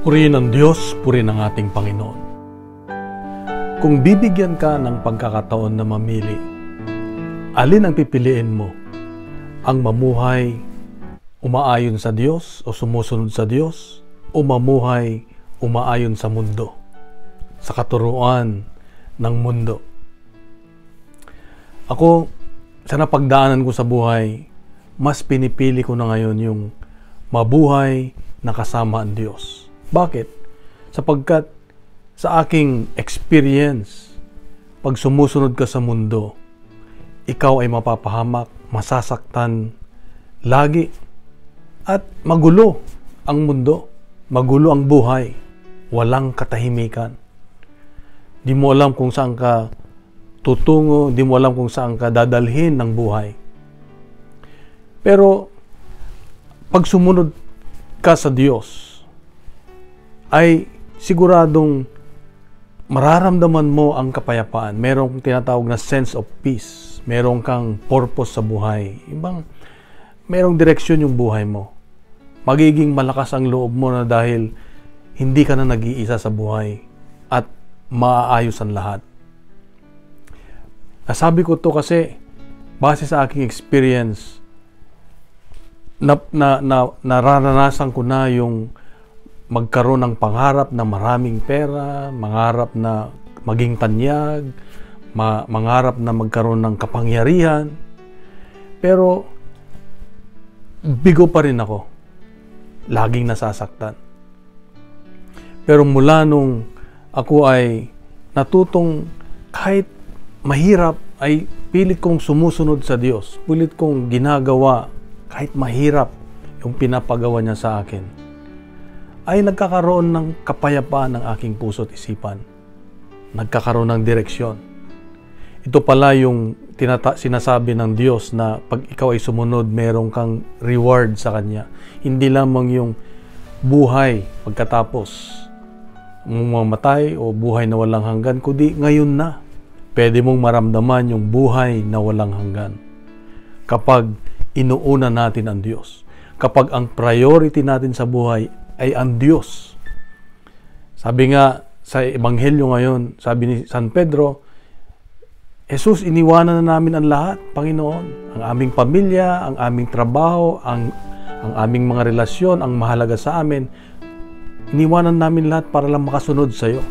Purihin ang Diyos, purihin ang ating Panginoon. Kung bibigyan ka ng pagkakataon na mamili, alin ang pipiliin mo? Ang mamuhay umaayon sa Diyos o sumusunod sa Diyos, o mamuhay umaayon sa mundo, sa katuruan ng mundo? Ako, sa napagdaanan ko sa buhay, mas pinipili ko na ngayon yung mabuhay na kasama ang Diyos. Bakit? Sapagkat sa aking experience, pag sumusunod ka sa mundo, ikaw ay mapapahamak, masasaktan lagi, at magulo ang mundo, magulo ang buhay, walang katahimikan. Di mo alam kung saan ka tutungo, di mo alam kung saan ka dadalhin ng buhay. Pero pag sumunod ka sa Diyos, ay siguradong mararamdaman mo ang kapayapaan. Merong tinatawag na sense of peace. Merong kang purpose sa buhay. Merong direksyon yung buhay mo. Magiging malakas ang loob mo na dahil hindi ka na nag-iisa sa buhay at maaayos ang lahat. Nasabi ko to kasi base sa aking experience, nararanasan ko na yung magkaroon ng pangarap na maraming pera, mangarap na maging tanyag, mangarap na magkaroon ng kapangyarihan. Pero bigo pa rin ako. Laging nasasaktan. Pero mula nung ako ay natutong kahit mahirap ay pilit kong sumusunod sa Diyos. Pilit kong ginagawa kahit mahirap yung pinapagawa niya sa akin, ay nagkakaroon ng kapayapaan ng aking puso at isipan. Nagkakaroon ng direksyon. Ito pala yung sinasabi ng Diyos na pag ikaw ay sumunod, meron kang reward sa Kanya. Hindi lamang yung buhay pagkatapos mamatay o buhay na walang hanggan, kundi ngayon na. Pwede mong maramdaman yung buhay na walang hanggan. Kapag inuuna natin ang Diyos. Kapag ang priority natin sa buhay ay ang Diyos. Sabi nga sa Ebanghelyo ngayon, sabi ni San Pedro, Jesus, iniwanan na namin ang lahat, Panginoon. Ang aming pamilya, ang aming trabaho, ang aming mga relasyon, ang mahalaga sa amin. Iniwanan namin lahat para lang makasunod sa iyo.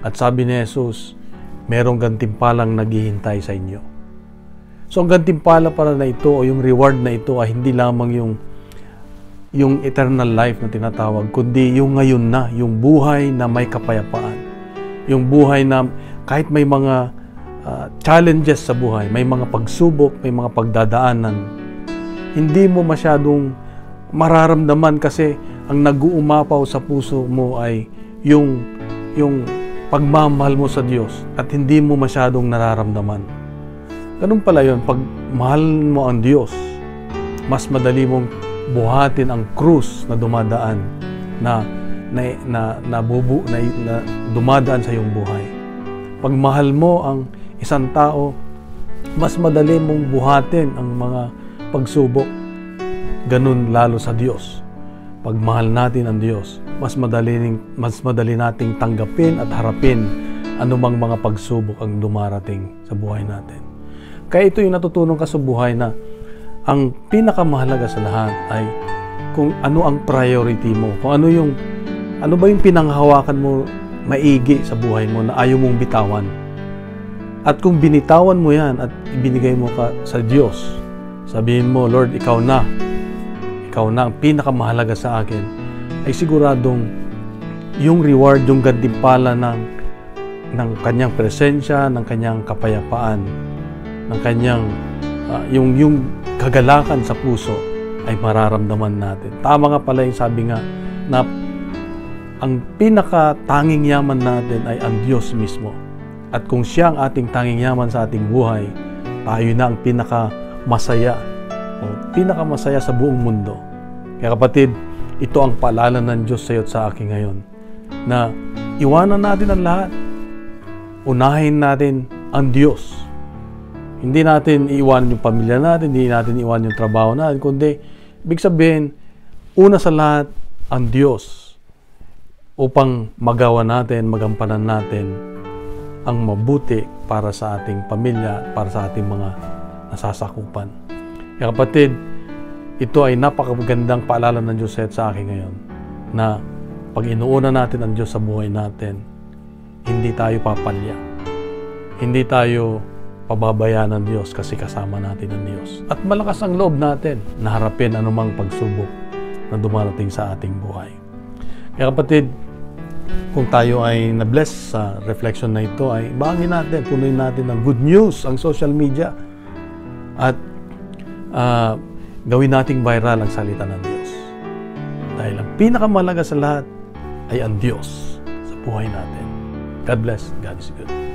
At sabi ni Jesus, merong gantimpalang naghihintay sa inyo. So ang gantimpala para na ito o yung reward na ito ay hindi lamang yung eternal life na tinatawag, kundi yung ngayon na, yung buhay na may kapayapaan. Yung buhay na kahit may mga challenges sa buhay, may mga pagsubok, may mga pagdadaanan, hindi mo masyadong mararamdaman kasi ang nag-uumapaw sa puso mo ay yung pagmamahal mo sa Diyos at hindi mo masyadong nararamdaman. Ganun pala yun, pag mahal mo ang Diyos, mas madali mong buhatin ang krus na dumadaan na dumadaan sa iyong buhay. Pag mahal mo ang isang tao, mas madali mong buhatin ang mga pagsubok. Ganun lalo sa Diyos. Pag mahal natin ang Diyos, mas madali nating tanggapin at harapin anumang mga pagsubok ang dumarating sa buhay natin. Kaya ito yung natutunan ka sa buhay na ang pinakamahalaga sa lahat ay kung ano ang priority mo. Kung ano ba yung pinanghawakan mo maigi sa buhay mo na ayaw mong bitawan. At kung binitawan mo yan at ibinigay mo ka sa Diyos, sabihin mo, Lord, ikaw na ang pinakamahalaga sa akin, ay siguradong yung reward, yung gantimpala ng kanyang presensya, ng kanyang kapayapaan, ng kanyang yung kagalakan sa puso ay mararamdaman natin. Tama nga pala yung sabi nga na ang pinakatanging yaman natin ay ang Diyos mismo. At kung siya ang ating tanging yaman sa ating buhay, tayo na ang pinakamasaya sa buong mundo. Kaya kapatid, ito ang paalala ng Diyos sa iyo at sa akin ngayon, na iwanan natin ang lahat. Unahin natin ang Diyos. Hindi natin iiwanan yung pamilya natin, hindi natin iiwanan yung trabaho natin, kundi ibig sabihin, una sa lahat, ang Diyos. upang magawa natin, magampanan natin ang mabuti para sa ating pamilya, para sa ating mga nasasakupan. Kaya kapatid, ito ay napakagandang paalala ng Diyos sa akin ngayon na pag inuuna natin ang Diyos sa buhay natin, hindi tayo papalya. Hindi tayo pababayaan ng Diyos kasi kasama natin ang Diyos. At malakas ang loob natin na harapin anumang pagsubok na dumarating sa ating buhay. Kaya kapatid, kung tayo ay na-bless sa reflection na ito, ay bahagin natin, punuin natin ng good news ang social media at gawin nating viral ang salita ng Diyos. Dahil ang pinakamahalaga sa lahat ay ang Diyos sa buhay natin. God bless. God is good.